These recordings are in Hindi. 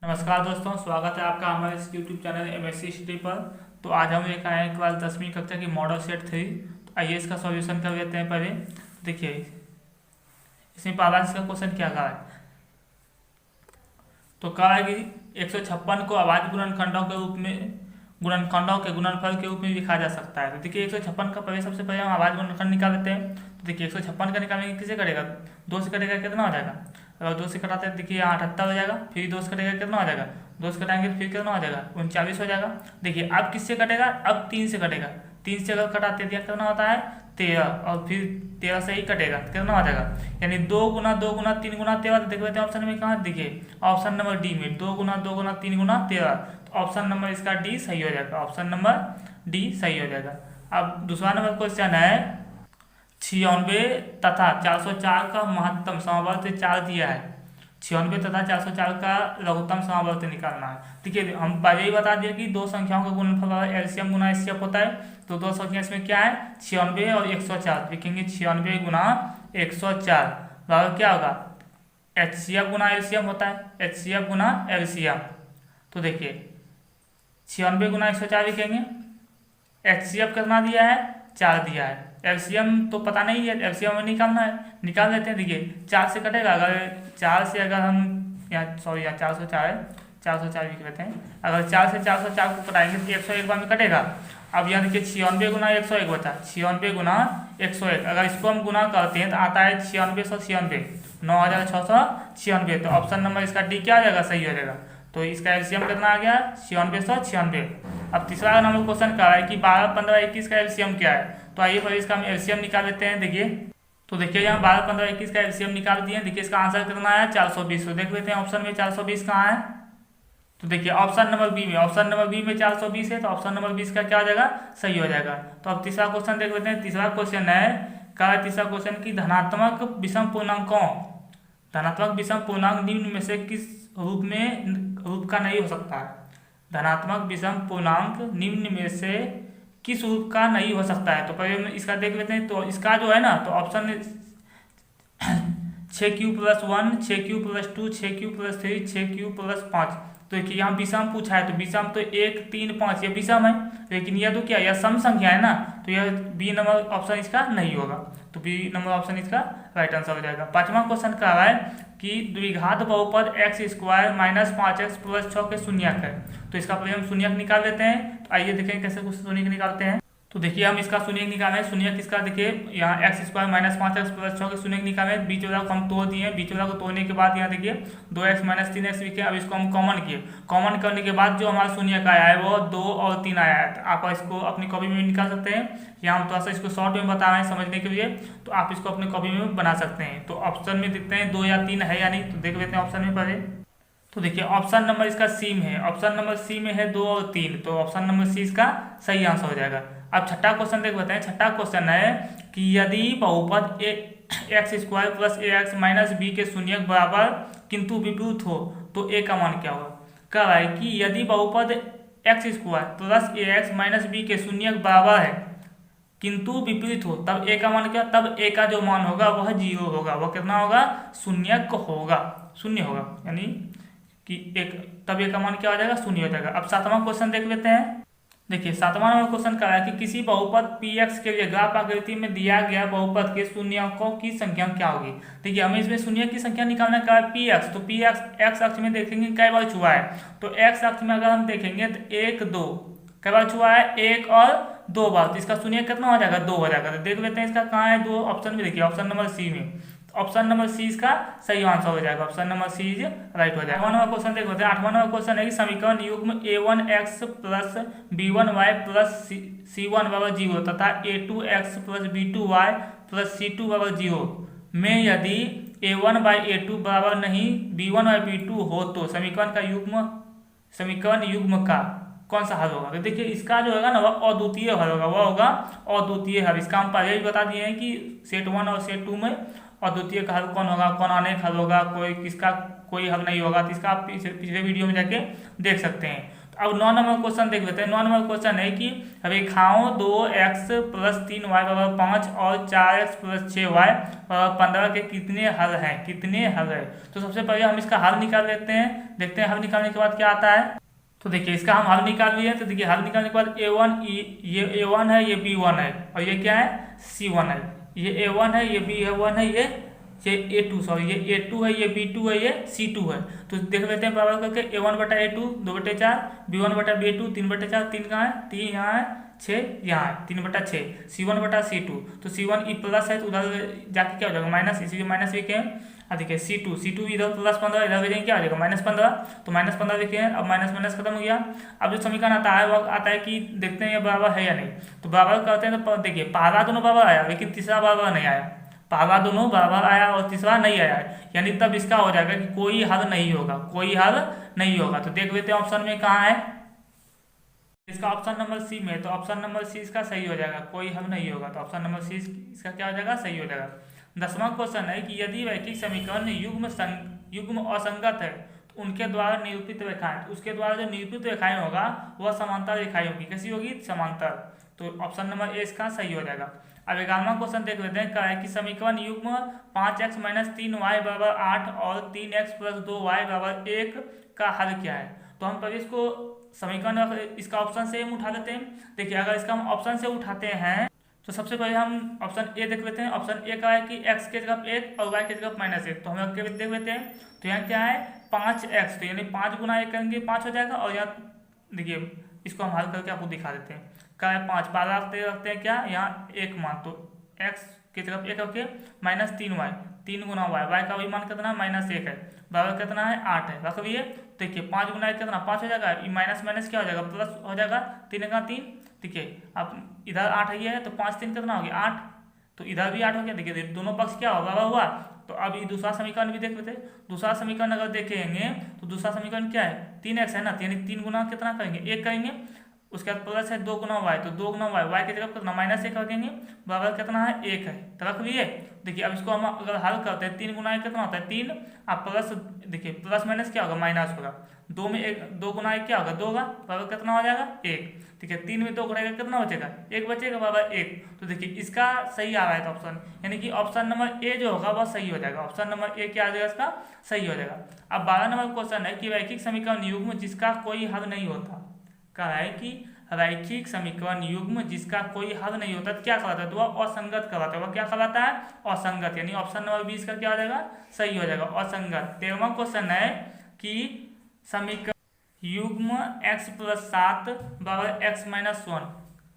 नमस्कार दोस्तों, स्वागत है आपका हमारे इस यूट्यूब चैनल एमएससी हिस्ट्री पर। तो आज हम लेकर आए हैं क्लास 10वीं कक्षा की मॉडल सेट 3। तो आइए इसका सॉल्यूशन कर लेते हैं पहले। देखिए इसमें पहला इसका क्वेश्चन क्या कहा है। तो कहा है कि 156 को अभाज्य गुणनखंडों के रूप में गुणनखंडों के गुणनफल के रूप में लिखा जा सकता है। तो देखिए 156 का पहले सबसे पहले हम अभाज्य गुणनखंड निकाल लेते हैं। तो देखिए 156 का निकालेंगे किसे करेगा, 2 से करेगा कितना हो जाएगा। अगर 2 से कटाते हैं देखिए यहाँ 78 हो जाएगा, फिर 2 से कटेगा कितना हो जाएगा, 2 से कटाएंगे तो फिर कितना हो जाएगा 39 हो जाएगा। देखिए अब किससे कटेगा, अब 3 से कटेगा। 3 से अगर कटाते हैं कितना होता है 13, और फिर 13 से ही कटेगा कितना हो जाएगा, यानी 2 गुना 2 गुना 3 गुना 13। तो देख लेते हैं ऑप्शन में कहाँ, देखिए ऑप्शन नंबर डी में 2 गुना 2 गुना 3 गुना 13। तो ऑप्शन नंबर इसका डी सही हो जाएगा, ऑप्शन नंबर डी सही हो जाएगा। अब दूसरा नंबर क्वेश्चन है 96 तथा 404 का महत्तम समवर्ती 4 दिया है। 96 तथा 404 का लघुत्तम समवर्ती निकालना है। देखिए हम पहले ही बता दिया कि दो संख्याओं का गुणनफल एलसीएम गुना एचसीएफ होता है। तो दो संख्या इसमें क्या है 96 और 104। लिखेंगे 96 गुना 104 बराबर क्या होगा, एचसीएफ गुना एलसीएम होता है, एचसीएफ गुना एलसीएम। तो देखिए 96 गुना 104 लिखेंगे, एचसीएफ कितना दिया है 4 दिया है, एलसीएम तो पता नहीं है, एलसीएम में निकालना है, निकाल देते हैं। देखिए 4 से कटेगा, अगर 4 से अगर हम यहाँ 404 है, 404 लिख लेते हैं। अगर 4 से 404 को कटाएंगे तो 101 बार में कटेगा। अब यहाँ देखिए 96 गुना 101 बचा, 96 गुना 101। अगर इसको हम गुना करते हैं तो आता है 9696, 9696। तो ऑप्शन नंबर इसका डी क्या आ जाएगा, सही हो जाएगा। तो इसका एलसीएम कितना आ गया 9696। अब तीसरा नंबर क्वेश्चन क्या है कि 12, 15, 21 का एलसीएम क्या है। तो आइए पहले इसका हम एलसीएम निकाल लेते हैं। देखिए तो देखिए यहाँ 12, 15, 21 का एलसीएम निकाल दिए। देखिए इसका आंसर कितना है 420। तो देख लेते हैं ऑप्शन में 420 कहाँ है। तो देखिए ऑप्शन नंबर बी में, ऑप्शन नंबर बी में 420 है। तो ऑप्शन नंबर 20 का क्या हो जाएगा, सही हो जाएगा। तो अब तीसरा क्वेश्चन देख लेते हैं। तीसरा क्वेश्चन है क्या, तीसरा क्वेश्चन की धनात्मक विषम पूर्णांकों, धनात्मक विषम पूर्णांक निम्न में से किस रूप का नहीं हो सकता है। धनात्मक विषम पूर्णांक निम्न में से किस रूप का नहीं हो सकता है। तो पहले हम इसका देख लेते हैं। तो इसका जो है ना, तो option 6q+1, 6q+2, 6q+3, 6q+5। तो देखिए यहाँ विषम पूछा है, तो विषम तो 1, 3, 5 ये विषम है, लेकिन यह तो क्या, यह सम संख्या है ना, तो यह बी नंबर ऑप्शन इसका नहीं होगा। तो बी नंबर ऑप्शन इसका राइट आंसर हो जाएगा। पांचवा क्वेश्चन कह रहा है कि द्विघात बहुपद x² - 5x + 6 के शून्यक है। तो इसका पहले हम शून्यक निकाल लेते हैं। तो आइए देखें कैसे कुछ शून्यक निकालते हैं। तो देखिए हम इसका शून्यक निकालें, शून्यक इसका देखिए यहाँ x² - 5x + 6 के शून्यक निकालें। बीच वाला को हम तोड़ दिए, बीच वाला को तोड़ने के बाद यहाँ देखिए 2x - 3x लिखे। अब इसको हम कॉमन किए, कॉमन करने के बाद जो हमारा शून्यक आया है वो 2 और 3 आया है। तो आप इसको अपनी कॉपी में निकाल सकते हैं। यहाँ हम थोड़ा सा इसको शॉर्ट में बता रहे हैं समझने के लिए, तो आप इसको अपनी कॉपी में बना सकते हैं। तो ऑप्शन में देखते हैं 2 या 3 है या नहीं। तो देख लेते हैं ऑप्शन में पहले। तो देखिए ऑप्शन नंबर इसका सी में है, ऑप्शन नंबर सी में है 2 और 3। तो ऑप्शन नंबर सी इसका सही आंसर हो जाएगा। अब छठा क्वेश्चन देख लेते हैं। छठा क्वेश्चन है कि यदि बहुपद x² + ax - b के शून्यक बराबर किंतु विपरीत हो तो a का मान क्या होगा। कह रहा है कि यदि बहुपद x² + ax - b के शून्यक बराबर है किंतु विपरीत हो, तब a का मान क्या, तब a का जो मान होगा वह 0 होगा। वह कितना होगा, शून्यक होगा, शून्य होगा, यानी कि तब a का मान क्या हो जाएगा, शून्य हो जाएगा। अब सातवां क्वेश्चन देख लेते हैं। देखिए सातवां नंबर क्वेश्चन क्या है कि किसी बहुपद px के लिए ग्राफ आकृति में दिया गया बहुपद के शून्यकों की संख्या क्या होगी। देखिए हमें इसमें शून्य की संख्या निकालना क्या है, px। तो px x अक्ष में देखेंगे कई बार छुआ है। तो x अक्ष में अगर हम देखेंगे तो 1, 2 कई बार छुआ है, 1 और 2 बार। तो इसका शून्य कितना हो जाएगा, 2 हो जाएगा। तो देख लेते हैं इसका कहाँ है 2, ऑप्शन में देखिए ऑप्शन नंबर सी में। ऑप्शन नंबर सी इसका सही आंसर हो जाएगा, option number C is right हो जाएगा। 8वां नंबर क्वेश्चन देखते हैं। 8वां नंबर क्वेश्चन है कि समीकरण युग्म a1x + b1y + c1 = 0 तथा a2x + b2y + c2 = 0 में यदि a1/a2 बराबर नहीं b1/b2 हो तो समीकरण युग्म का कौन सा हल होगा। तो देखिए इसका जो होगा ना वह अद्वितीय हल होगा, वह होगा अद्वितीय हल। इसका हम पहले ही बता दिए हैं कि सेट 1 और सेट 2 में अद्वितीय का हल कौन होगा, कौन अनेक हल होगा, कोई किसका कोई हल नहीं होगा, तो इसका आप पिछले वीडियो में जाके देख सकते हैं। तो अब 9 नंबर क्वेश्चन देख लेते हैं। 9 नंबर क्वेश्चन है कि रेखाओं 2x + 3y = 5 और 4x + 6y = 15 के कितने हल हैं, कितने हल है। तो सबसे पहले हम इसका हल निकाल लेते हैं, देखते हैं हल निकालने के बाद क्या आता है। तो देखिए इसका हम हल निकाल लिए, तो देखिए हल निकालने के बाद ये a1 है, ये b1 है, और ये क्या है c1 है। ये a1 है, ये b1 है, ये a2 सॉरी ये a2 है, ये b2 है, ये c2 है। तो देख लेते हैं बराबर करके a1/a2 2/4, b1/b2 3/4, 3 कहाँ है, 3 यहाँ है, 6 यहाँ है, 3/6, c1/c2। तो c1 प्लस है तो उधर जाके क्या हो जाएगा माइनस, इसी माइनस भी क्या है। देखिए c2 इधर +15, इधर भेजेंगे क्या हो जाएगा -15, तो -15 देखिए अब माइनस खत्म हो गया। अब जो समीकरण आता है वो आता है कि देखते हैं ये बराबर है या नहीं। तो बराबर करते हैं तो देखिए पहला दोनों बराबर आया, लेकिन तीसरा बराबर नहीं आया। पहला दोनों बराबर आया और तीसरा नहीं आया, यानी तब इसका हो जाएगा कि कोई हल नहीं होगा, कोई हल नहीं होगा। तो देख लेते हैं ऑप्शन में कहाँ है, इसका ऑप्शन नंबर सी में। तो ऑप्शन नंबर सी इसका सही हो जाएगा, कोई हल नहीं होगा। तो ऑप्शन नंबर सी इसका क्या हो जाएगा, सही हो जाएगा। 10वां क्वेश्चन है कि यदि रैखिक समीकरण युग्म असंगत है तो उनके द्वारा निरूपित रेखाएं, तो उसके द्वारा जो निरूपित रेखाएं होगा वह समांतर रेखाएं होगी। कैसी होगी, समांतर। तो ऑप्शन नंबर ए इसका सही हो जाएगा। अब 11वां क्वेश्चन देख लेते हैं, क्या है कि समीकरण युग्म 5x - 3y = 8 और 3x + 2y = 1 का हल क्या है। तो हम पहले इसको समीकरण इसका ऑप्शन से हम उठा लेते हैं। देखिए अगर इसका हम ऑप्शन से उठाते हैं तो सबसे पहले हम ऑप्शन ए देख लेते हैं। ऑप्शन ए का है कि x के जगह 1 और y के जगह -1, तो हम देख लेते हैं। तो यहाँ क्या है 5x, तो यानी 5 गुना 1 करेंगे 5 हो जाएगा। और यहाँ देखिए इसको हम हल करके आपको दिखा देते हैं। क्या है 5 पारा रखते हैं क्या, यहाँ 1 मान, तो x की तरफ 1 रखिए -3y, 3 गुना y का भी मान कितना -1 है, बराबर कितना है 8 है, रख लिए। देखिए 5 गुना 1 कितना 5 हो जाएगा, माइनस क्या हो जाएगा प्लस हो जाएगा, 3 का 3। देखिए अब इधर 8 है तो 5 3 कितना हो गया 8, तो इधर भी 8 हो गया। देखिए दोनों पक्ष क्या होगा हुआ। तो अब ये दूसरा समीकरण भी देख लेते हैं। दूसरा समीकरण अगर देखेंगे तो दूसरा समीकरण क्या है 3x है ना, यानी 3 गुना कितना करेंगे 1 करेंगे, उसके बाद प्लस है 2 गुना y, तो 2 गुना y की जगह कितना -1 रखेंगे, बराबर कितना है 1 है, तो रख लिए। देखिए अब इसको हम अगर हल करते हैं 3 गुना 1 कितना होता है 3, अब प्लस देखिए प्लस माइनस क्या होगा माइनस होगा, 2 में 1 2 गुना 1 क्या होगा 2 होगा, बराबर कितना हो जाएगा 1। ठीक है 3 में 2 गुना कितना बचेगा 1 बचेगा, बराबर 1। तो देखिए इसका सही आ रहा है तो ऑप्शन, यानी कि ऑप्शन नंबर ए जो होगा वह सही हो जाएगा। ऑप्शन नंबर ए क्या आ जाएगा इसका सही हो जाएगा। अब 12 नंबर क्वेश्चन है कि रैखिक समीकरण युग्म जिसका कोई हल नहीं होता, कहा है कि रैखिक समीकरण युग्म जिसका कोई हल नहीं होता क्या कहलाता है, तो वह असंगत कहलाता है। वह क्या कहलाता है असंगत, यानी ऑप्शन नंबर 20 का क्या हो जाएगा सही हो जाएगा असंगत। 13वां क्वेश्चन है कि समीकरण युग्म x + 7 = x - 1।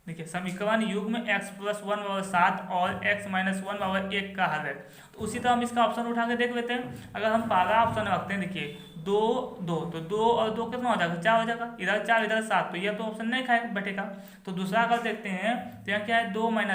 देखिए समीकरण युग्म x + 1 = 7 और x - 1 = 1 का हल है। तो उसी तरह हम इसका ऑप्शन उठा के देख लेते हैं। अगर हम पहला ऑप्शन रखते हैं, देखिए 2 2 तो 2 और 2 कितना हो जाएगा 4 हो जाएगा, इधर 4 इधर 7, तो यह तो ऑप्शन नहीं खाए बैठेगा। तो दूसरा अगर देखते हैं तो यहाँ क्या है 2 - 1,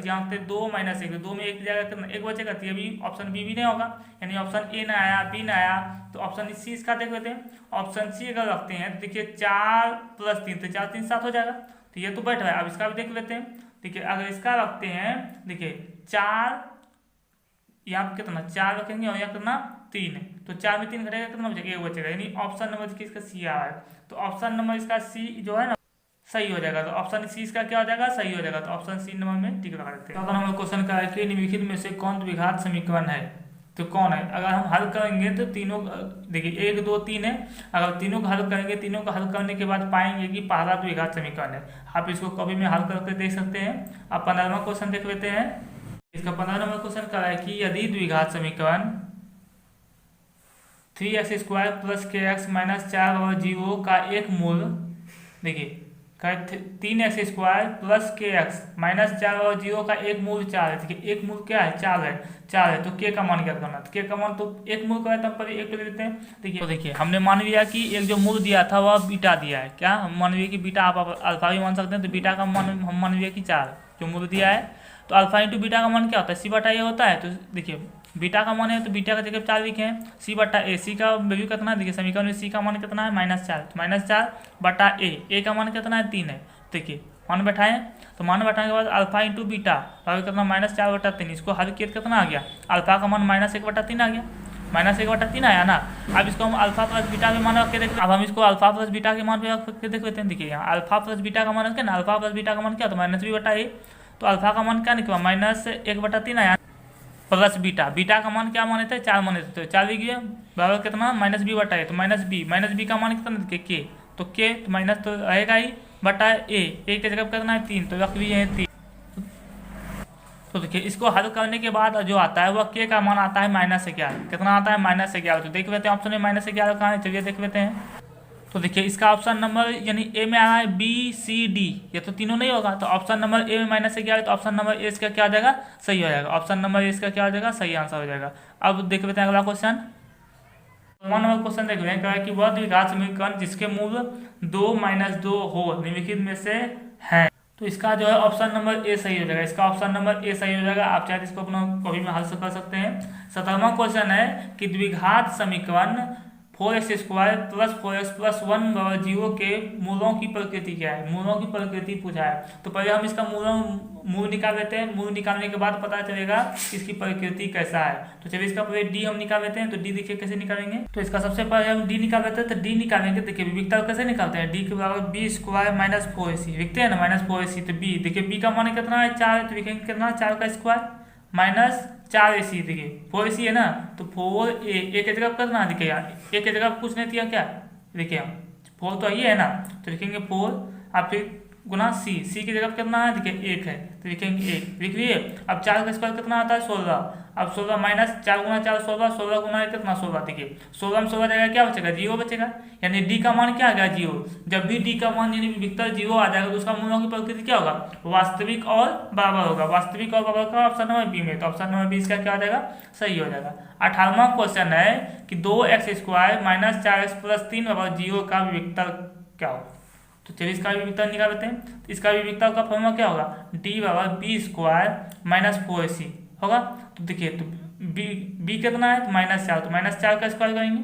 यहाँ पे 2 - 1, 2 में 1 जाएगा कितना 1 बचेगा, तो ये भी ऑप्शन बी भी नहीं होगा, यानी ऑप्शन ए ना आया बी ना आया। तो ऑप्शन सी इसका देख लेते हैं। ऑप्शन सी अगर रखते हैं तो देखिए 4 + 3 तो 4 3 7 हो जाएगा, तो ये तो बैठ रहा है। अब इसका भी देख लेते हैं। देखिए अगर इसका रखते हैं, देखिए 4 यहाँ कितना 4 रखेंगे और यहाँ कितना 3 है, तो 4 में 3 घटेगा कितना बचेगा 1 बचेगा, यानी ऑप्शन नंबर किसका सी आ रहा है। तो ऑप्शन नंबर इसका सी जो है ना सही हो जाएगा। तो ऑप्शन सी इसका क्या हो जाएगा सही हो जाएगा। तो ऑप्शन सी नंबर में टिक लगा देते हैं। तो नंबर क्वेश्चन का है कि निम्नलिखित में से कौन द्विघात समीकरण है, तो कौन है। अगर हम हल करेंगे तो तीनों देखिए 1 2 3 है, अगर तीनों का हल करेंगे तीनों का हल करने के बाद पाएंगे कि पहला द्विघात समीकरण है। आप इसको कभी में हल करके देख सकते हैं। अब 15वां क्वेश्चन देख लेते हैं। इसका 15 नंबर क्वेश्चन क्या है कि यदि द्विघात समीकरण 3x² + kx - 4 0 का एक मूल, देखिए 3x² + kx - 4 0 का एक मूल 4 है। देखिए एक मूल क्या है 4 है, तो k का मान क्या करना, तो k का मान तो एक मूल का है, तब पर एक ले लेते हैं। देखिए तो देखिए हमने मान लिया कि एक जो मूल दिया था वह बीटा दिया है, क्या हम मान लिया कि बीटा, आप अल्फा भी मान सकते हैं, तो बीटा का मान हम मान लिया कि 4 जो मूल दिया है। तो अल्फा × बीटा का मान क्या होता है c/a होता है। तो देखिए बीटा का मान है तो बीटा का जगह 4 लिखे हैं, c/a, सी का वैल्यू कितना है, देखिए समीकरण में सी का मान कितना है -4, तो -4/a, a का मान कितना है 3 है। देखिए मान बैठाएं, तो मान बैठाने के बाद अल्फा × बीटा बराबर कितना -4/3, इसको हल किया कितना आ गया अल्फा का मान -1/3 आ गया। -1/3 आया ना। अब इसको हम अल्फा प्लस बीटा के मान रख के देखते हैं। अब हम इसको अल्फा प्लस बीटा के मान पे रख के देख लेते हैं। देखिए यहाँ अल्फा प्लस बीटा का मान रखें ना, अल्फा प्लस बीटा का मान क्या, तो -b/a, तो अल्फा का मान क्या निकला -1/3 आया, प्लस बीटा, बीटा का मान क्या माने थे, 4 माने थे, तो 4 भी गया बराबर कितना -b/a, तो -b का मान कितना देखिए k, तो k तो माइनस तो रहेगा ही बटा a की जगह करना है 3, तो रख भी है 3। तो देखिए इसको हल करने के बाद जो आता है वह k का मान आता है -11, कितना आता है -11, तो देख लेते हैं ऑप्शन में -11 कहाँ है, चलिए देख लेते हैं। तो देखिए इसका ऑप्शन नंबर यानी ए में आ रहा है बी सी डी, ये तो तीनों नहीं होगा, तो ऑप्शन नंबर ए में -11, तो ऑप्शन नंबर ए इसका क्या आ जाएगा, सही हो जाएगा, ऑप्शन नंबर ए इसका क्या हो जाएगा, सही आंसर हो जाएगा। अब देख लेते हैं अगला क्वेश्चन। 1 नंबर क्वेश्चन देख रहे हैं, क्या है कि वह द्विघात समीकरण जिसके मूल 2 - 2 हो निम्नलिखित में से है, तो इसका जो है ऑप्शन नंबर ए सही हो जाएगा, इसका ऑप्शन नंबर ए सही हो जाएगा। आप चाहे इसको अपना कॉपी में हल कर सकते हैं। 17वां क्वेश्चन है कि द्विघात समीकरण 4x² + 4x + 1 = 0 के मूलों की प्रकृति क्या है, मूलों की प्रकृति पूछा है। तो पहले हम इसका मूल निकाल लेते हैं, मूल निकालने के बाद पता चलेगा इसकी प्रकृति कैसा है। तो चलिए इसका पहले डी हम निकाल लेते हैं। तो डी देखिए कैसे निकालेंगे, तो इसका सबसे पहले हम डी निकाल लेते हैं। तो डी निकालेंगे, देखिए विविधता कैसे निकालते हैं, डी के बराबर b² - 4ac, लिखते हैं ना -4ac, तो b देखिए b का मान कितना है 4 है, तो लिखेंगे कितना 4 का स्क्वायर -4ac, देखिए 4ac है ना, तो 4a एक की जगह करना है, देखिए यहाँ एक की जगह कुछ नहीं दिया क्या, देखिए 4 तो ये है ना, तो लिखेंगे 4, अब फिर गुना सी की जगह कितना है, देखिए 1 है, तो लिखेंगे 1, लिख लिए। अब 4 का स्क्वायर कितना आता है 16, अब 16 -4 गुना 4 16, 16 गुना कितना 16, देखिए 16 में 16 जाएगा क्या बचेगा, 0 बचेगा, यानी डी का मान क्या आ गया 0। जब भी डी का मान यानी विविधता 0 आ जाएगा तो उसका मूलों की प्रकृति क्या होगा, वास्तविक और बराबर होगा, वास्तविक और बराबर का ऑप्शन नंबर बी में, तो ऑप्शन नंबर बी इसका क्या हो जाएगा, सही हो जाएगा। 18वां क्वेश्चन है कि 2x² - 4x + 3 = 0 का विविधता क्या हो। तो चलिए इसका विविधता निकाल लेते हैं। इसका विविधता का फॉर्मूला क्या होगा, d = b² - 4ac होगा। तो देखिए तो b कितना है, तो -4, तो -4 का स्क्वायर करेंगे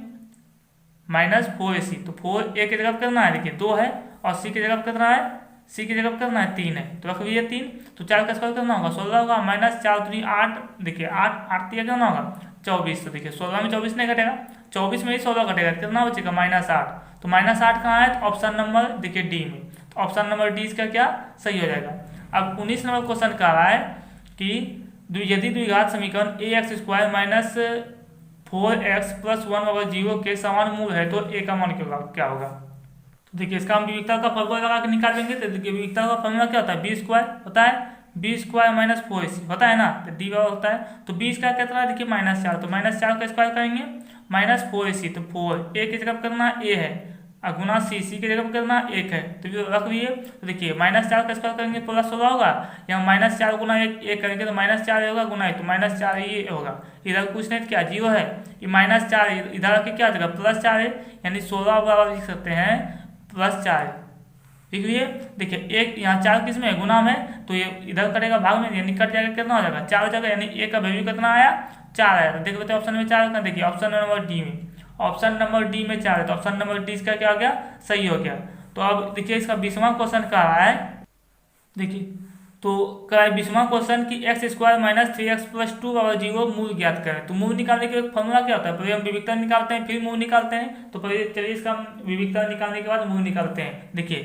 -4ac, तो 4 a की जगह करना है, देखिए 2 है, और c की जगह करना है, c की जगह करना है 3 है, तो रख लीजिए 3, तो 4 का स्क्वायर करना होगा 16 होगा, -4 3 8, देखिए 8 3 करना होगा 24, तो देखिए 16 में 24 नहीं घटेगा, 24 में ही 16 घटेगा, कितना बचेगा -8, तो -8 कहाँ है, तो ऑप्शन नंबर देखिए डी में, तो ऑप्शन नंबर डी इसका क्या सही हो जाएगा। अब 19 नंबर क्वेश्चन कह रहा है कि यदि द्विघात समीकरण ax² - 4x + 1 = 0 के समान मूल है तो a का मान क्या होगा। तो देखिए इसका हम विविधता का फॉर्मूला लगा के निकालेंगे। तो देखिए विविधता का फॉर्मूला क्या होता है, b² होता है, b² - 4ac होता है ना, तो d होता है, तो b इसका कितना है, देखिए -4, तो -4 का स्क्वायर करेंगे -4ac, तो 4 a की जगह करना a है, और गुना c की जगह करना 1 है, तो रख लिए। तो देखिए -4 का स्क्वायर करेंगे प्लस 16 होगा, यहाँ -4 गुना 1 करेंगे तो -4 होगा, गुना 1 तो -4 ये होगा, इधर कुछ नहीं क्या 0 है, ये -4 इधर के क्या जगह +4 है, यानी 16 बराबर लिख सकते हैं +4, लिख लिए। देखिए एक यहाँ 4 किस में है, गुना में, तो ये इधर कटेगा भाग में, यानी कट जाएगा, कितना हो जाएगा 4 जगह, यानी a का वैल्यू कितना आया 4 आया। तो देख लेते हैं ऑप्शन में 4 देखिए ऑप्शन नंबर डी में, ऑप्शन नंबर डी में 4 है, तो ऑप्शन नंबर डी इसका क्या हो गया, सही हो गया। तो अब देखिए इसका 20वां क्वेश्चन क्या रहा है, देखिए तो क्या है 20वां क्वेश्चन कि x² - 3x + 2 = 0 मूल ज्ञात करें। तो मूल निकालने के फॉर्मूला क्या होता है, पहले हम विविधता निकालते हैं फिर मूल निकालते हैं। तो पहले चलिए इसका विविधता निकालने के बाद मूल निकालते हैं। देखिए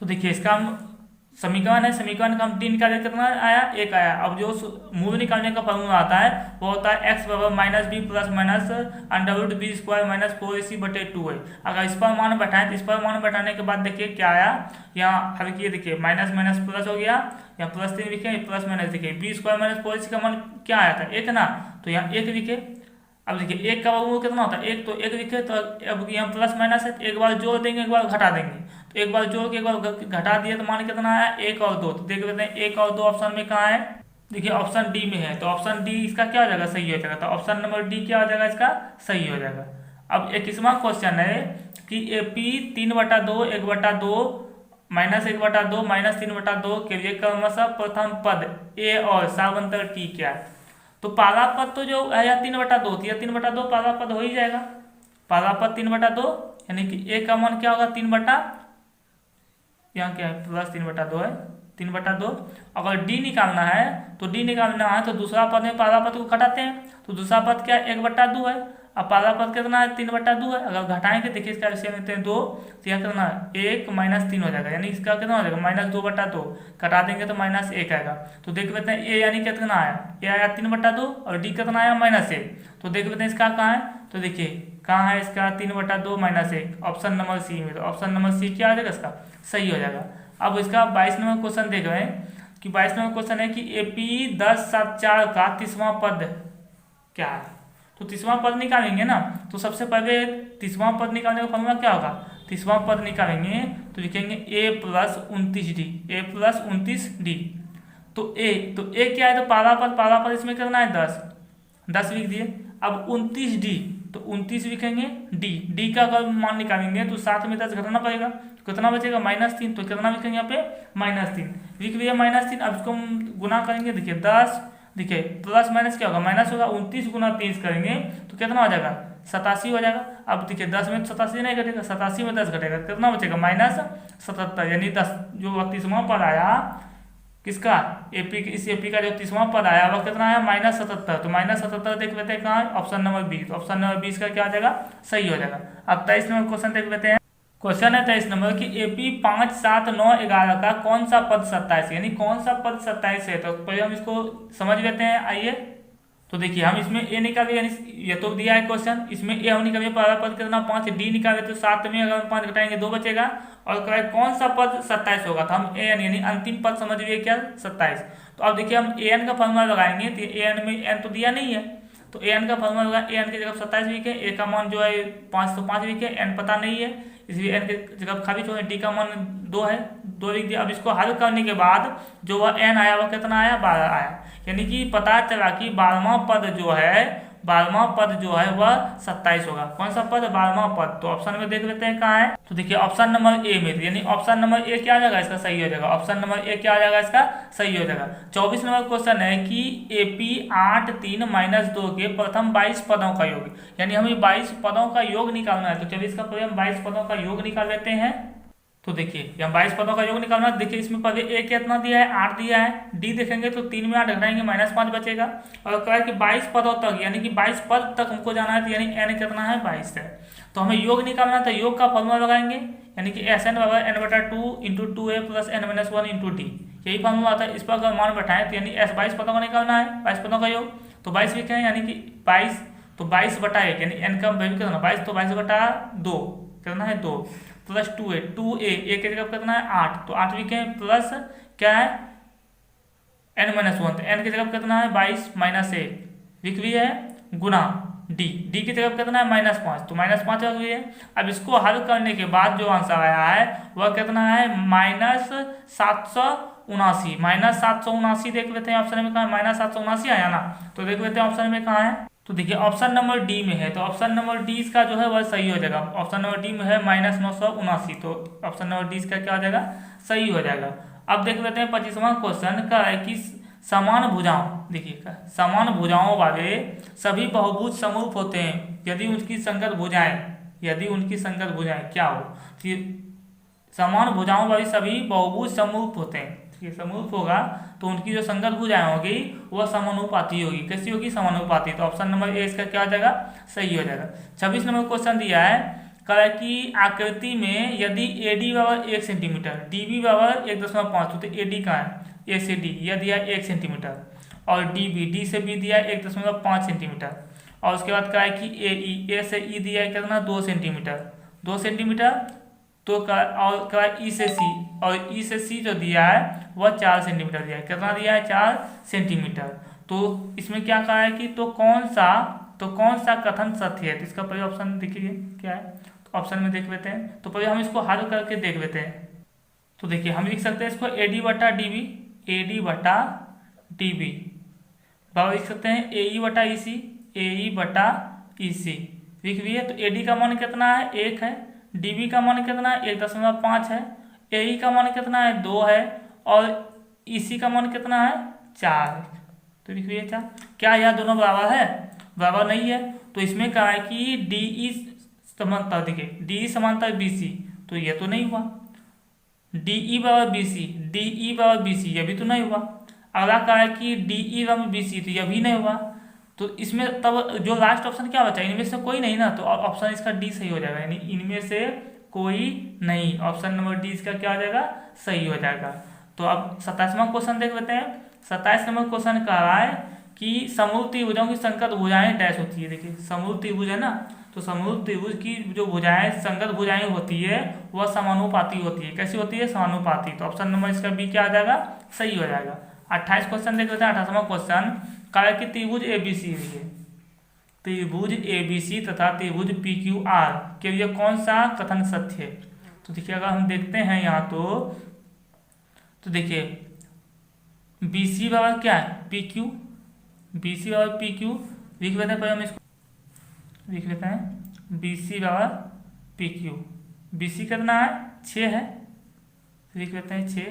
तो देखिए इसका हम समीकरण है, समीकरण का हम डी निकाले कितना आया 1 आया। अब जो मूल निकालने का फॉर्मूला आता है वो होता है x = -b + -√b² - 4ac/2 है। अगर इस पर मान बैठाएं तो इस पर मान बैठाने के बाद देखिए क्या आया, यहाँ हल किए देखिए माइनस माइनस प्लस हो गया, यहाँ +3 लिखे प्लस माइनस देखिए b² - 4ac का मान क्या आया था 1 ना, तो यहाँ 1 लिखे। अब देखिए 1 का वर्गमूल कितना होता है 1, तो 1 लिखे, तो अब यहाँ प्लस माइनस है, एक बार जोड़ देंगे एक बार घटा देंगे, तो एक बार जोड़ के एक बार घटा दिए तो मान कितना आया 1 और 2। तो देख लेते हैं 1 और 2 ऑप्शन में कहाँ है, देखिए ऑप्शन डी में है, तो ऑप्शन डी इसका क्या हो जाएगा सही हो जाएगा, तो ऑप्शन नंबर डी क्या हो जाएगा इसका सही हो जाएगा। अब 21वां क्वेश्चन है कि AP 3/2 1/2 -1/2 -3/2 के लिए क्रमशः प्रथम पद a और सावंतर t क्या है। तो पहला पद तो जो है 3/2 थी, 3/2 पहला पद हो ही जाएगा, पहला पद 3/2 यानी कि a का मान क्या होगा 3/, यहाँ क्या है +3/2 है 3/2। अगर d निकालना है तो d निकालना है तो दूसरा पद में पहला पद को घटाते हैं, तो दूसरा पद क्या 1/2 है, अब पहला पद कितना है 3/2 है। अगर घटाएंगे देखिए इसका एलसीएम लेते हैं 2, तो क्या करना है 1 - 3 हो जाएगा, यानी इसका कितना हो जाएगा -2/2। कटा देंगे तो -1 आएगा। तो देख लेते हैं ए यानी कितना आया, ए आया 3/2 और डी कितना आया -1। तो देख लेते हैं इसका कहाँ है, तो देखिए कहाँ है इसका 3/2 -1, ऑप्शन नंबर सी में। तो ऑप्शन नंबर सी क्या आ जाएगा इसका, सही हो जाएगा। अब इसका 22 नंबर क्वेश्चन देख रहे हैं कि 22 नंबर क्वेश्चन है कि AP 10/4 का 30वां पद क्या है। तो 30वां पद निकालेंगे ना, तो सबसे पहले 30वां पद निकालने का फॉर्मूला क्या होगा, 30वां पद निकालेंगे तो लिखेंगे A + 29D, A + 29D। तो A क्या है, तो पहला पद इसमें करना है 10 लिख दिए। अब 29D, तो 29 लिखेंगे। D का अगर मान निकालेंगे तो 7 में 10 घटाना पड़ेगा, तो कितना बचेगा -3। तो कितना लिखेंगे यहाँ पे -3 लिख लिया -3। अब इसको हम गुना करेंगे, देखिए 10, देखिए प्लस माइनस क्या होगा, माइनस होगा। 29 × 30 करेंगे तो कितना हो जाएगा 87 हो जाएगा। अब देखिए 10 में 87 नहीं घटेगा, 87 में 10 घटेगा, कितना बचेगा -77। यानी 10 जो 30वां पद आया किसका, इस AP का जो 30वां पद आया वह कितना आया -77। तो -77 देख लेते हैं कहाँ है, ऑप्शन नंबर 20। ऑप्शन नंबर 20 का क्या आ जाएगा, सही हो जाएगा। अब 23 नंबर क्वेश्चन देख लेते हैं। क्वेश्चन है 23 नंबर की AP 5, 7, 9, 11 का कौन सा पद 27 यानी कौन सा पद 27 है। तो पहले हम इसको समझ लेते हैं, आइए। तो देखिए हम इसमें A निकाले, यानी ये तो दिया है क्वेश्चन, इसमें A हम निकाले पहला पद कितना 5, D निकाले तो 7 में अगर 5 घटाएंगे 2 बचेगा, और कौन सा पद 27 होगा, तो हम AN यानी अंतिम पद समझ लिए क्या 27। तो अब देखिए हम AN का फॉर्मूला लगाएंगे, तो AN में N तो दिया नहीं है, तो AN का फॉर्मूला लगा, AN की जगह 27 लिखे, A का मान जो है 5 तो 5 लिखे, N पता नहीं है इसलिए N की जगह खाली छोड़े, D का मान 2 है 2 लिख दिया। अब इसको हल करने के बाद जो वह N आया वह कितना आया 12 आया, यानी कि पता चला कि 12वां पद जो है वह 27 होगा। कौन सा पद, 12वां पद। तो ऑप्शन में देख लेते हैं कहाँ है, तो देखिए ऑप्शन नंबर A में, यानी ऑप्शन नंबर A क्या आ जाएगा इसका सही हो जाएगा, ऑप्शन नंबर A क्या आ जाएगा इसका सही हो जाएगा। 24 नंबर क्वेश्चन है कि AP 8, 3 - 2 के प्रथम 22 पदों का योग, यानी हमें 22 पदों का योग निकालना है। तो चलिए इसका पहले हम 22 पदों का योग निकाल लेते हैं। तो देखिए हम 22 पदों का योग निकालना, देखिए इसमें पहले A कितना दिया है 8 दिया है, D देखेंगे तो 3 में 8 घटाएंगे -5 बचेगा, और कहा है कि 22 पदों तक यानी कि 22 पद तक हमको जाना है, तो यानी N कितना है 22 है। तो हमें योग निकालना है, तो योग का फॉर्मूला लगाएंगे, यानी कि SN = N/2 × 2A + N - 1 × D, यही फॉर्मूला आता है। इस पर अगर मान बैठाएं तो यानी 22 पदों का निकालना है, 22 पदों का योग। तो 22 लिखे हैं, यानी कि 22, तो 22/1 यानी N का वैल्यू कितना 22, तो 22/2 कितना है 2 + 2A, 2A A की जगह कितना है 8, तो 8 लिखे प्लस क्या है N - 1, तो N की जगह कितना है 22 - 1 लिख लिया है, गुना D की जगह कितना है -5, तो -5 रख लिए। अब इसको हल करने के बाद जो आंसर आया है वह कितना है -779, -779 देख लेते हैं ऑप्शन में कहाँ है, -779 आया ना, तो देख लेते हैं ऑप्शन में कहाँ है। तो देखिए ऑप्शन नंबर D में है, तो ऑप्शन नंबर D इसका जो है वह सही हो जाएगा। ऑप्शन नंबर D में है -979, तो ऑप्शन नंबर D इसका क्या हो जाएगा सही हो जाएगा। अब देख लेते हैं 25वां क्वेश्चन का है कि समान भुजाओं, देखिए समान भुजाओं वाले सभी बहुभुज समरूप होते हैं यदि उनकी संगत भुजाएं क्या हो। तो समान भुजाओं वाली सभी बहुभुज समरूप होते हैं, समरूप होगा तो उनकी जो संगत भुजाएं होगी वह समानुपाती होगी। कैसी होगी, समानुपाती। तो ऑप्शन नंबर A इसका क्या हो जाएगा सही हो जाएगा। 26 नंबर क्वेश्चन दिया है कह कि आकृति में यदि AD = 1 सेंटीमीटर, DB = 1.5, तो AD का है A से D यह दिया 1 सेंटीमीटर, और D से B दिया 1.5 सेंटीमीटर, और उसके बाद कहा है कि A से E दिया है कितना 2 सेंटीमीटर, तो और क्या E से C, और E से C जो दिया है वह 4 सेंटीमीटर दिया है, कितना दिया है 4 सेंटीमीटर। तो इसमें क्या कहा है कि तो कौन सा कथन सत्य है। तो इसका पहले ऑप्शन देखिए क्या है, तो ऑप्शन में देख लेते हैं। तो पहले हम इसको हल करके देख लेते हैं। तो देखिए हम लिख सकते हैं इसको AD/DB बराबर लिख सकते हैं AE/EC लिख लिए। तो AD का मान कितना है 1 है, DB का मान कितना है 1.5 है, AE का मान कितना है 2 है, और EC का मान कितना है 4 है। तो लिख लिए 4। क्या यह दोनों बराबर है, बराबर नहीं है। तो इसमें कहा है कि DE समांतर, देखिए DE समांतर BC, तो ये तो नहीं हुआ। DE = BC यह भी तो नहीं हुआ। अगला कहा है कि DE = BC, तो यह भी नहीं हुआ। तो इसमें तब जो लास्ट ऑप्शन क्या बचा, इनमें से कोई नहीं ना, तो ऑप्शन इसका डी सही हो जाएगा, यानी इनमें से कोई नहीं, ऑप्शन नंबर डी इसका क्या हो जाएगा, सही हो जाएगा। तो अब 27वां क्वेश्चन देख लेते हैं। 27 नंबर क्वेश्चन कह रहा है कि समरूप त्रिभुजों की संगत भुजाएं डैश होती है। देखिए समरूप त्रिभुज है ना, तो समरूप त्रिभुज की जो भुजाएं संगत भुजाएं होती है वह समानुपाती होती है। कैसी होती है, समानुपाती। तो ऑप्शन नंबर इसका बी क्या आ जाएगा, सही हो जाएगा। 28 क्वेश्चन देख लेते हैं। 28वां क्वेश्चन कहा है कि त्रिभुज एबीसी, देखिए त्रिभुज एबीसी तथा त्रिभुज पीक्यूआर के लिए कौन सा कथन सत्य है। तो देखिए अगर हम देखते हैं यहाँ तो देखिए बीसी बराबर क्या है, पीक्यू, बीसी बराबर पीक्यू लिख लेते हैं। पहले हम इसको लिख लेते हैं, बीसी बराबर पीक्यू। बीसी कितना है, 6 है, लिख लेते हैं 6,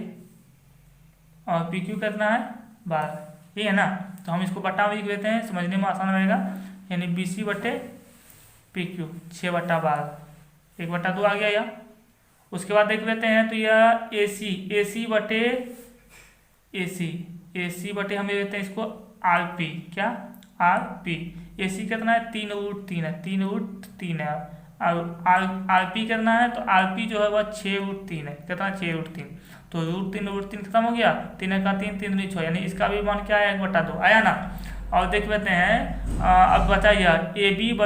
और पीक्यू कितना है, 12, ये है ना। तो हम इसको बटा में लिख लेते हैं, समझने में आसान रहेगा, यानी बीसी बटे पीक्यू 6/12, 1/2 आ गया यह। उसके बाद देख लेते हैं तो यह एसी बटे एसी बटे हम लेते हैं इसको आरपी, क्या आरपी। एसी कितना है, 3√3 है, 3√3 है। और आरपी करना है तो आरपी जो है वह 6√3 है, कितना 6√3। तो √3 खत्म हो गया, 3 का 3, 3 दूनी 6, यानी इसका भी मान क्या है, 1/2 आया ना। और देख लेते हैं अब बताइए ए बी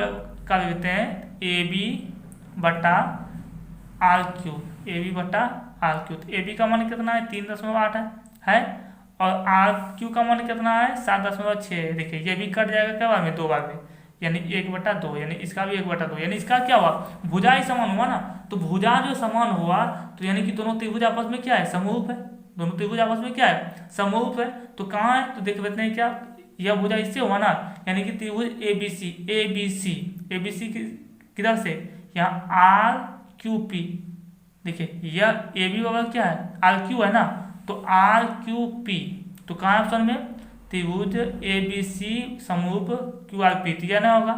का लेते हैं, ए बी बटा आर क्यू, ए बी बटा आर क्यू। तो ए बी का मान कितना है, 3.8 है, और आर क्यू का मान कितना है, 7.6। देखिए ये भी कट जाएगा क्या बार में, 2 बार में, यानी 1/2, यानी इसका भी 1/2, यानी इसका क्या हुआ, भुजा ही समान हुआ ना। तो भुजा जो समान हुआ तो यानी कि दोनों त्रिभुज आपस में क्या है, समरूप है, दोनों त्रिभुज आपस में क्या है, समरूप है। तो कहाँ है, तो देख लेते हैं क्या, यह भुजा इससे हुआ ना, यानी कि त्रिभुज एबीसी किधर से, यहाँ आर क्यू पी। देखिए यह ए बी बराबर क्या है, आर क्यू है ना, तो आर क्यू पी, तो कहाँ ऑप्शन में, त्रिभुज एबीसी समरूप क्यू आर पी, तो यह ना होगा।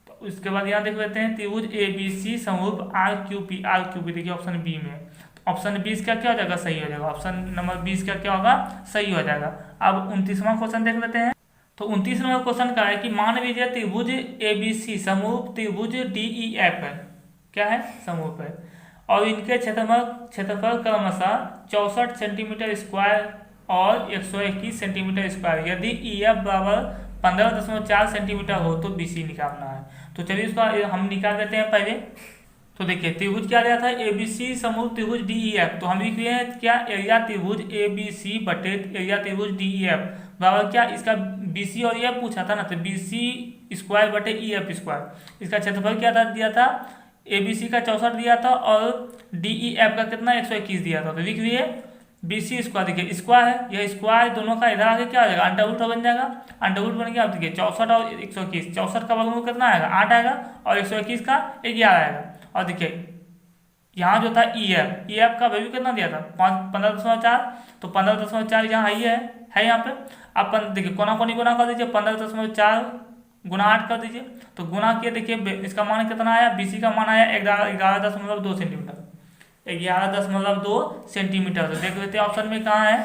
तो उसके बाद यहाँ देख लेते हैं त्रिभुज एबीसी समरूप आर क्यू पी, देखिए ऑप्शन बी में। तो ऑप्शन 20 का क्या हो जाएगा, सही हो जाएगा। ऑप्शन नंबर 20 का क्या होगा, सही हो जाएगा। अब 29वां क्वेश्चन देख लेते हैं। तो 29 नंबर क्वेश्चन का है कि मान लीजिए त्रिभुज एबीसी समरूप त्रिभुज डीईएफ है, क्या है, समरूप है, और इनके क्षेत्रफल क्रमशः 64 सेंटीमीटर स्क्वायर और 121 सेंटीमीटर स्क्वायर। यदि ईएफ बराबर 15.4 सेंटीमीटर हो तो बीसी निकालना है। तो चलिए इसका हम निकाल देते हैं पहले। तो देखिए त्रिभुज क्या दिया था, एबीसी समरूप त्रिभुज डीईएफ। तो हम लिख रहे हैं क्या, एरिया त्रिभुज एबीसी बटे एरिया त्रिभुज डीईएफ बराबर क्या, इसका बीसी और ईएफ पूछा था ना, तो बीसी स्क्वायर बटे ईएफ स्क्वायर। इसका क्षेत्रफल क्या था, दिया था, एबीसी का 64 दिया था और डीईएफ का कितना 121 दिया था। तो लिख लिए बीसी स्क्वायर, देखिए स्क्वायर है, यह स्क्वायर दोनों का इधर आगे क्या हो जाएगा, अंडर रूट बन जाएगा, अंडर रूट बन गया। अब देखिए 64 और 121, 64 का वर्गमूल कितना आएगा, 8 आएगा, और 121 का 11 आएगा। और देखिए यहाँ जो था ईएफ का वैल्यू कितना दिया था, 15.4, तो 15.4 यहाँ है यहाँ पे। आप देखिए कोना कोनी गुना कर दीजिए, 15.4 गुना 8 कर दीजिए, तो गुना किए देखिए इसका मान कितना आया, बीसी का मान आया 11.2 सेंटीमीटर, 11.2 सेंटीमीटर। तो देख लेते हैं ऑप्शन में कहाँ है।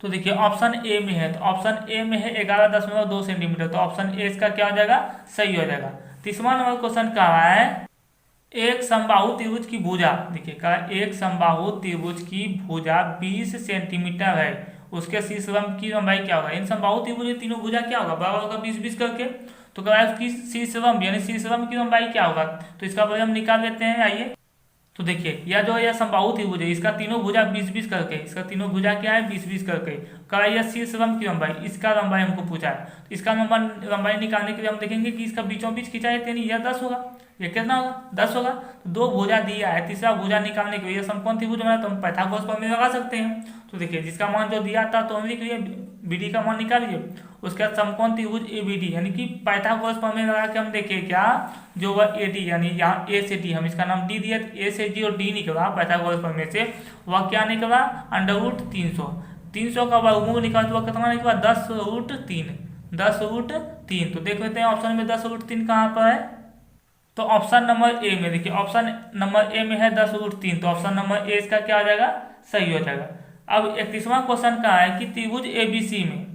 तो देखिए ऑप्शन ए में है, तो ऑप्शन ए में है 11.2 सेंटीमीटर। तो ऑप्शन ए इसका क्या हो जाएगा, सही हो जाएगा। 30वां नंबर क्वेश्चन कहा है एक समबाहु त्रिभुज की भुजा, देखिए कहा एक समबाहु त्रिभुज की भुजा 20 सेंटीमीटर है, उसके शीर्ष लंब की लंबाई क्या होगा। इन समबाहु त्रिभुज तीनों भुजा क्या होगा, बराबर होगा 20-20 करके। तो कहा उसकी शीर्ष लंब यानी शीर्ष लंब की लंबाई क्या होगा, तो इसका वजह हम निकाल लेते हैं। आइए तो देखिए यह जो है समबाहु त्रिभुज है, इसका तीनों भुजा 20-20 करके, इसका तीनों भुजा क्या है 20-20 करके। कहा यह शीर्ष लंब की लंबाई, इसका लंबाई हमको पूछा है, तो इसका लंबाई निकालने के लिए हम देखेंगे कि इसका बीचों बीच खिंचाई यानी यह 10 होगा, ये कितना होगा 10 होगा। तो 2 भुजा दिया है, तीसरा भुजा निकालने के लिए समकोण त्रिभुज बना, तो हम पाइथागोरस प्रमेय लगा सकते हैं। तो देखिए जिसका मान जो दिया था तो हम लिख लिए बीडी का मान निकालिए, उसके बाद समकोण त्रिभुज एबीडी यानी कि पाइथागोरस प्रमेय लगा के हम देखें क्या, जो वह एडी यानी यहाँ ए से डी, हम इसका नाम डी दिया, ए से डी और डी निकला पाइथागोरस प्रमेय से, वह क्या निकला √300। 300 का वर्गमूल निकाला तो वह कितना निकला 10√3, 10√3। तो देख लेते हैं ऑप्शन में 10√3 कहाँ पर है। तो ऑप्शन नंबर ए में, देखिए ऑप्शन नंबर ए में है 10√3, तो ऑप्शन नंबर ए इसका क्या हो जाएगा, सही हो जाएगा। अब 31वां क्वेश्चन का है कि त्रिभुज एबीसी में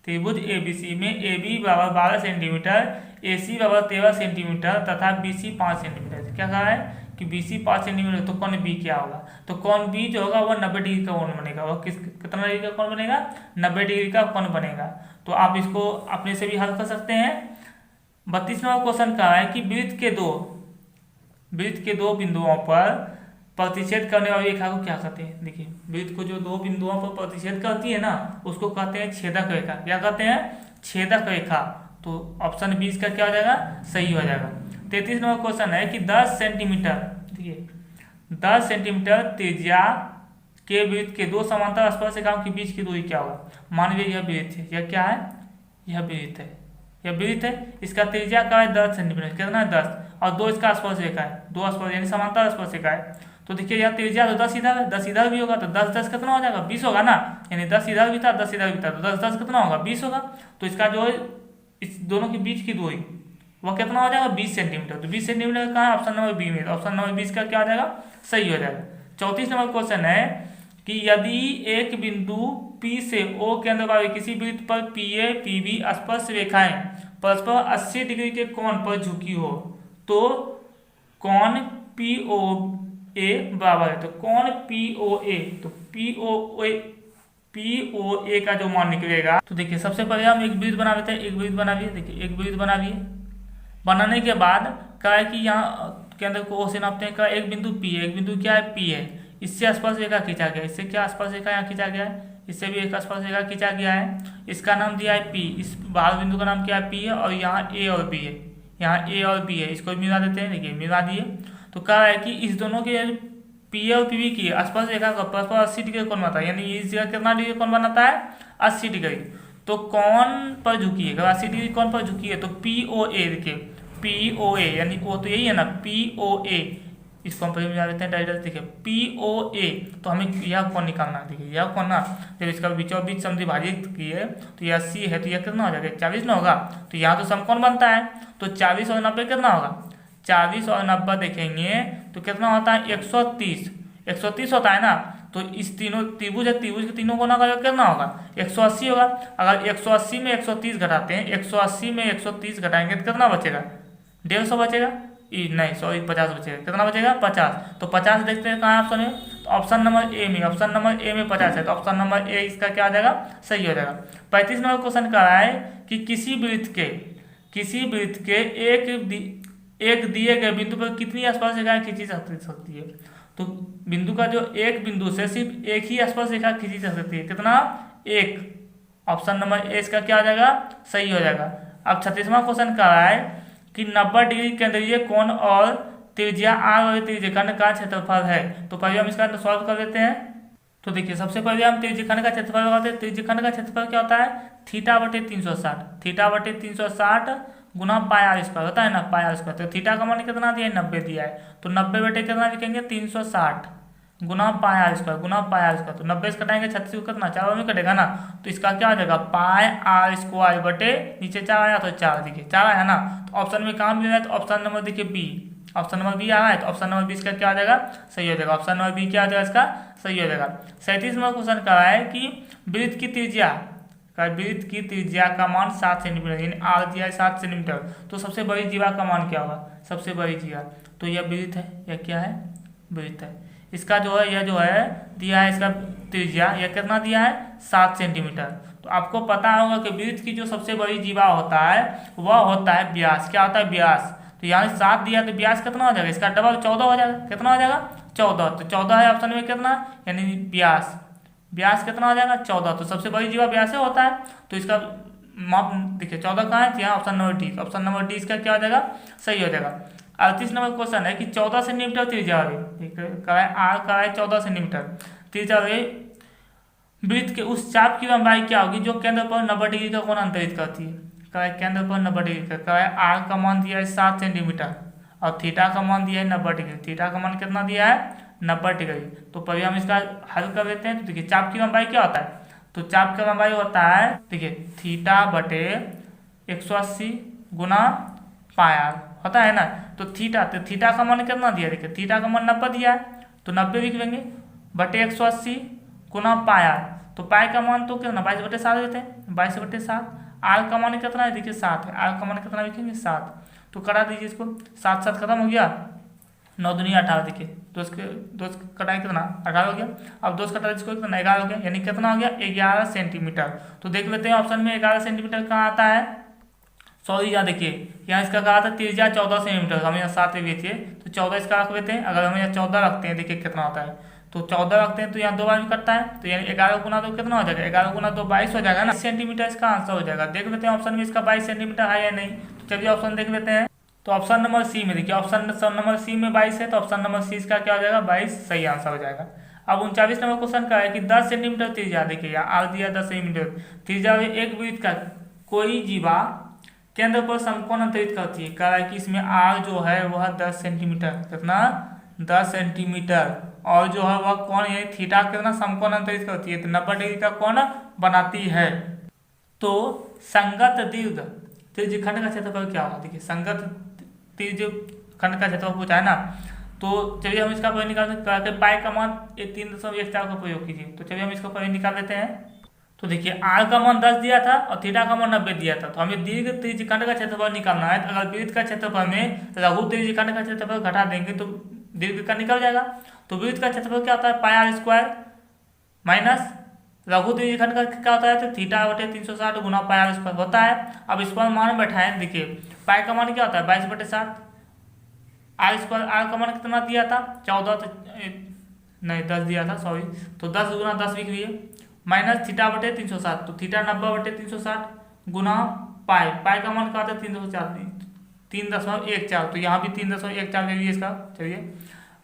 त्रिभुज एबीसी में AB बराबर 12 सेंटीमीटर, AC बराबर 13 सेंटीमीटर तथा BC 5 सेंटीमीटर। क्या कहा है कि BC 5 सेंटीमीटर, तो कौन B क्या होगा? तो कौन B जो होगा वह 90 डिग्री का कोण बनेगा। वह कितना डिग्री का कोण बनेगा? 90 डिग्री का कोण बनेगा। तो आप इसको अपने से भी हल कर सकते हैं। 32 नंबर क्वेश्चन कहा है कि वृत्त के दो बिंदुओं पर प्रतिच्छेद करने वाली रेखा को क्या कहते हैं? देखिए, वृत्त को जो दो बिंदुओं पर प्रतिच्छेद करती है ना, उसको कहते हैं छेदक रेखा। क्या कहते हैं? छेदक रेखा। तो ऑप्शन 20 का क्या हो जाएगा? सही हो जाएगा। 33 नंबर क्वेश्चन है कि 10 सेंटीमीटर, देखिए 10 सेंटीमीटर त्रिज्या के वृत्त के दो समांतर स्पर्शरेखाओं के बीच की दूरी क्या होगा? मान लीजिए यह वृत्त है, यह क्या है? यह वृत्त है, यह वृत्त है। इसका त्रिज्या का है 10 सेंटीमीटर, कितना है? 10, और दो इसका स्पर्शरेखा है, दो स्पर्श यानी समांतर स्पर्शरेखा है। तो देखिए यह त्रिज्या तो 10 इधर है, 10 इधर भी होगा, तो 10 10 कितना हो जाएगा? 20 होगा ना, यानी 10 इधर भी था, 10 इधर भी था, तो 10 10 कितना होगा? 20 होगा। तो इसका जो है इस दोनों के बीच की दूरी वह कितना हो जाएगा? 20 सेंटीमीटर। तो 20 सेंटीमीटर कहाँ है? ऑप्शन नंबर बी में। ऑप्शन नंबर 20 का क्या हो जाएगा? सही हो जाएगा। 34 नंबर क्वेश्चन है कि यदि एक बिंदु P से O केंद्र वाले किसी वृत्त पर PA PB स्पर्श रेखाएं परस्पर 80 डिग्री के कोण पर झुकी हो, तो कोण POA बराबर है। तो कोण POA, तो POA का जो मान निकलेगा, तो देखिए सबसे पहले हम एक वृत्त बना लेते हैं। एक वृत्त बना लिए, देखिए एक वृत्त बना लिए। बनाने के बाद क्या है कि यहाँ केंद्र को O से नापते हैं। का एक बिंदु P है, एक बिंदु क्या है? P है। इससे स्पर्श रेखा खींचा गया, इससे क्या स्पर्श रेखा यहाँ खींचा गया है? इससे भी एक स्पर्श रेखा खींचा गया है। इसका नाम दिया है P, इस बाहर बिंदु का नाम क्या है? P है, और यहाँ A और B है, यहाँ A और B है। इसको मिला देते हैं, देखिए मिला दिए। तो क्या है कि इस दोनों के P और PB की स्पर्श रेखा का परस्पर 80 डिग्री कोण बनाता है, यानी इस जगह कितना डिग्री कोण बनाता है? 80 डिग्री। तो कौन पर झुकी है? 80 डिग्री कौन पर झुकी है? तो POA, देखिए POA यानी O तो यही है ना, POA। इसको हम पहले मिला लेते हैं डायरेक्ट, देखिए POA। तो हमें यह कोण निकालना है। देखिए यह कोण ना, जब इसका बीचों बीच समझी विभाजित की है तो यह 80 है, तो यह कितना हो जाएगा? 40 ना होगा। तो यहाँ तो समकोण बनता है, तो 40 और 90 कितना होगा? 40 और 90 देखेंगे तो कितना होता है? 130, 130 होता है ना। तो इस तीनों त्रिभुज है, त्रिभुज के तीनों कोणों का कितना होगा? 180 होगा। अगर 180 में 130 घटाते हैं, 180 में 130 घटाएंगे तो कितना बचेगा? 150 बचेगा। नहीं सॉरी, 50 बचेगा। कितना बचेगा? 50। तो 50 देखते हैं कहाँ ऑप्शन में, तो ऑप्शन नंबर ए में। ऑप्शन नंबर ए में 50 है, तो ऑप्शन नंबर ए इसका क्या आ जाएगा? सही हो जाएगा। 35 नंबर क्वेश्चन कह रहा है कि किसी वृत्त के एक दिए गए बिंदु पर कितनी स्पर्श रेखाएं खींची जा सकती है? तो बिंदु का जो एक बिंदु से सिर्फ एक ही स्पर्श रेखा खींची जा सकती है, कितना? एक। ऑप्शन नंबर ए इसका क्या आ जाएगा? सही हो जाएगा। अब 36वां क्वेश्चन कह रहा है कि 90 डिग्री केंद्रीय कोण और त्रिज्या R और त्रिज्यखंड का क्षेत्रफल है। तो पहले हम इसका सॉल्व कर लेते हैं। तो देखिए सबसे पहले हम त्रिज्यखंड का क्षेत्रफल लगाते हैं। त्रिज्यखंड का क्षेत्रफल क्या होता है? θ/360, θ/360 गुना पाई आर स्क्वायर होता है ना, पाई आर स्क्वायर। तो थीटा का मान कितना दिया है? 90 दिया है। तो 90 कितना लिखेंगे? 360 गुना पाई आर स्क्वायर, गुना पाई आर स्क्वायर। तो 90 से कटाएंगे 36 को कितना? 4 में कटेगा ना। तो इसका क्या हो जाएगा? पाई आर स्क्वायर बटे नीचे 4 आया तो 4, देखिए 4 आया ना। तो ऑप्शन में कहाँ मिल रहा है? तो ऑप्शन नंबर देखिए बी, ऑप्शन नंबर बी आ रहा है। तो ऑप्शन नंबर 20 का क्या आ जाएगा? सही हो जाएगा। ऑप्शन नंबर बी क्या आ जाएगा? इसका सही हो जाएगा। 37 नंबर क्वेश्चन कह रहा है कि वृत्त की त्रिज्या का मान 7 सेंटीमीटर, यानी आर दिया है 7 सेंटीमीटर। तो सबसे बड़ी जीवा का मान क्या होगा? सबसे बड़ी जीवा, तो यह वृत्त है, यह क्या है? वृत्त है। इसका जो है, यह जो है दिया है, इसका त्रिज्या यह कितना दिया है? 7 सेंटीमीटर। तो आपको पता होगा कि वृत्त की जो सबसे बड़ी जीवा होता है वह होता है व्यास। क्या होता है? व्यास। तो यहाँ 7 दिया तो व्यास कितना हो जाएगा? इसका डबल 14 हो जाएगा। कितना हो जाएगा? 14। तो 14 है ऑप्शन में कितना, यानी व्यास। व्यास कितना हो जाएगा? 14। तो सबसे बड़ी जीवा व्यास होता है। तो इसका माप देखिए 14 कहाँ है? यहाँ option number D. Option number D इसका क्या हो जाएगा? सही हो जाएगा। 38 नंबर क्वेश्चन है कि 14 सेंटीमीटर त्रिज्या वाली आर का है 14 सेंटीमीटर त्रिज्या वाले वृत्त के उस चाप की लंबाई क्या होगी जो केंद्र पर 90 डिग्री का कोण अंतरित करती है? केंद्र पर 90 डिग्री का आर का मान दिया है 7 सेंटीमीटर और थीटा का मान दिया है 90 डिग्री। थीटा का मान कितना दिया है? 90 डिग्री। तो पहले हम इसका हल कर लेते हैं। तो देखिए चाप की लंबाई क्या होता है? तो चाप का लंबाई होता है, देखिए θ/180 गुना पाई आर होता है ना। तो थीटा का मान कितना दिया? देखिए थीटा का मान 90 दिया है, तो 90 लिख लेंगे बटे 180 गुना पाई आर। तो पाई का मान तो कितना 22/7 देते हैं, 22/7। आर का मान कितना है देखिए 7 है, आर का मान कितना लिखेंगे 7। तो करा दीजिए इसको, 7 7 खत्म हो गया, 9 दूनी 18 देखिए, दो कटाई कितना 18 हो गया। अब 2 कटाई इसको कितना 11 हो गया, यानी कितना हो गया 11 सेंटीमीटर। तो देख लेते हैं ऑप्शन में 11 सेंटीमीटर कहाँ आता है, सॉरी यहाँ देखिए यहाँ इसका कहा था त्रिज्या 14 सेंटीमीटर, हमें यहाँ 7 भी थे तो 14 इसका रख लेते हैं। अगर हम यहाँ 14 रखते हैं देखिए कितना होता है, तो 14 रखते हैं तो यहाँ 2 बार भी कटता है, तो यानी 11 गुना 2 कितना हो जाएगा, 11 गुना 2 22 हो जाएगा ना सेंटीमीटर, इसका आंसर हो जाएगा। देख लेते हैं ऑप्शन में इसका 22 सेंटीमीटर है या नहीं। तो चलिए ऑप्शन देख लेते हैं। तो ऑप्शन नंबर सी में देखिए, ऑप्शन नंबर सी में 22 है, तो ऑप्शन नंबर सी इसका क्या हो जाएगा 22 सही आंसर हो जाएगा। अब 39 नंबर क्वेश्चन का है कि 10 सेंटीमीटर त्रिज्या, देखिए यहाँ आर दिया 10 सेंटीमीटर त्रिज्या एक वृत्त का कोई जीवा केंद्र पर समकोण अंतरित करती है। कह रहा है कि इसमें आर जो है वह 10 सेंटीमीटर, कितना 10 सेंटीमीटर, और जो है वह कोण ये थीटा कितना समकोण अंतरित करती है, तो 90 डिग्री का कोण बनाती है। तो संगत दीर्घ त्रिज्यखंड का क्षेत्रफल क्या होगा, देखिए संगत त्रिज्यखंड का क्षेत्रफल पूछा है ना। तो चलिए हम इसका परिचय निकालते हैं, पाई का मान 3.14 का प्रयोग कीजिए। तो चलिए हम इसका परिचय निकाल लेते हैं। तो देखिए आर का मान 10 दिया था और थीटा का मान 90 दिया था, तो हमें दीर्घ त्रिज्यखंड का क्षेत्रफल निकालना है। तो अगर वृत्त का क्षेत्रफल में लघु त्रिज्यखंड का क्षेत्रफल घटा देंगे तो दीर्घ का निकल जाएगा। तो वृत्त का क्षेत्रफल क्या होता है पाई आर स्क्वायर माइनस लघु त्रिज्यखंड का क्या होता है, तो थीटा बटे 360 गुना पाई आर स्क्वायर होता है। अब इस पर मान बैठाएं, देखिए पाई का मान क्या होता है 22/7, आर स्क्वायर आर का मान कितना दिया था 14 नहीं 10 दिया था सॉरी, तो 10 गुना 10 लिख लिए माइनस थीटा बटे 360, तो थीटा 90/360 गुना पाई, पाई का मान क्या था 3.14, तो यहाँ भी 3.14 ले लीजिए इसका। चलिए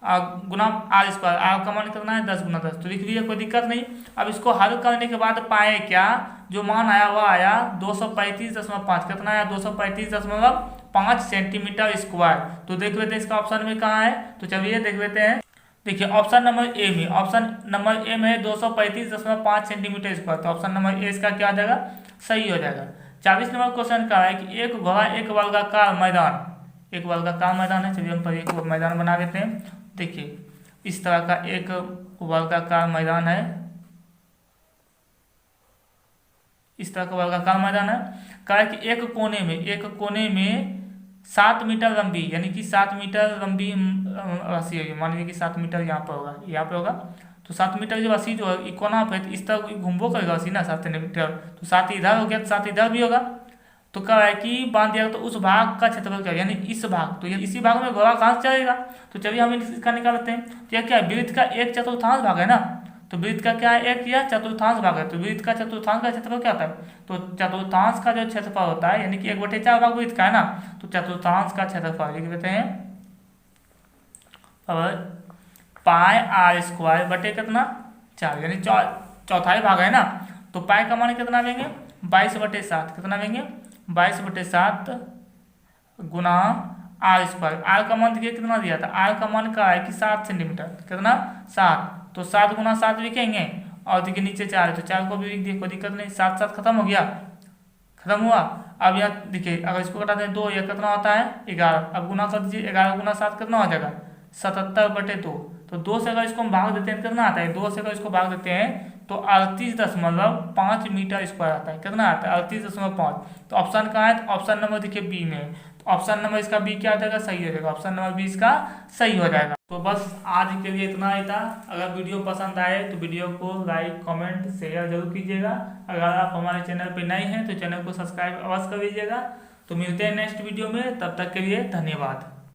गुना आर स्क्वायर, आर का मान कितना है 10 गुना 10, तो लिख लीजिए कोई दिक्कत नहीं। अब इसको हल करने के बाद पाए क्या, जो मान आया वह आया 235.5, कितना आया 235.5 सेंटीमीटर स्क्वायर। तो देख लेते हैं इसका ऑप्शन में कहाँ है, तो चलिए देख लेते हैं। देखिए ऑप्शन नंबर ए में, ऑप्शन नंबर ए में 235.5 सेंटीमीटर स्क्वायर, तो ऑप्शन नंबर ए इसका क्या आ जाएगा सही हो जाएगा। 40 नंबर क्वेश्चन का है कि एक घोड़ा एक वर्गाकार मैदान, एक वर्गाकार मैदान है, चलिए हम पर एक मैदान बना देते हैं। देखिए इस तरह का एक वर्गाकार मैदान है, इस तरह का वर्गाकार मैदान है। कहा है कि एक कोने में 7 मीटर लंबी, यानी कि 7 मीटर लंबी राशि होगी, मान लीजिए कि 7 मीटर यहाँ पर होगा, यहाँ पे होगा, तो 7 मीटर जो राशि जो है कोना पे इस तरह घूमबो करेगा राशि ना 7 सेंटीमीटर, तो 7 इधर हो गया तो 7 इधर भी होगा। तो कहा है कि बांध दिया तो उस भाग का क्षेत्रफल क्या, यानी इस भाग, तो ये इसी भाग में घोड़ा कहाँ से चलेगा, तो चलिए हम इसका निकालते हैं। तो यह क्या है वृत्त का 1/4 भाग है ना, तो वृत्त का क्या है एक या चतुर्थांश भाग है, तो वृत्त का चतुर्थांश का क्षेत्रफल क्या होता है, तो चतुर्थांश का जो क्षेत्रफल होता है यानी कि 1/4 भाग वृत्त का है ना, तो चतुर्थांश का क्षेत्रफल लिख देते हैं और पाई आर स्क्वायर बटे कितना 4, यानी चौथाई भाग है ना। तो पाई का मान कितना लेंगे 22/7, कितना लेंगे 22/7 गुना आर स्क्वायर, आर का मान देखिए कितना दिया था, आर का मान का है कि 7 सेंटीमीटर, कितना 7, तो 7 गुना 7 लिखेंगे और देखिए नीचे 4 है तो 4 को भी लिख दिए, कोई दिक्कत नहीं, 7 7 खत्म हो गया, खत्म हुआ। अब यहाँ देखिए अगर इसको घटाते हैं 2, यह कितना होता है 11, अब गुना कर दीजिए 11 गुना 7 कितना हो जाएगा 77/2, तो 2 से अगर इसको हम भाग देते हैं कितना आता है, 2 से अगर इसको भाग देते हैं तो 38.5 मीटर स्क्वायर आता है, कितना आता है 38.5। तो ऑप्शन कहाँ है, तो ऑप्शन नंबर देखिए बी में, तो ऑप्शन नंबर इसका बी क्या हो जाएगा सही हो जाएगा, ऑप्शन नंबर बी इसका सही हो जाएगा। तो बस आज के लिए इतना ही था। अगर वीडियो पसंद आए तो वीडियो को लाइक कमेंट शेयर जरूर कीजिएगा। अगर आप हमारे चैनल पर नए हैं तो चैनल को सब्सक्राइब अवश्य कर लीजिएगा। तो मिलते हैं नेक्स्ट वीडियो में, तब तक के लिए धन्यवाद।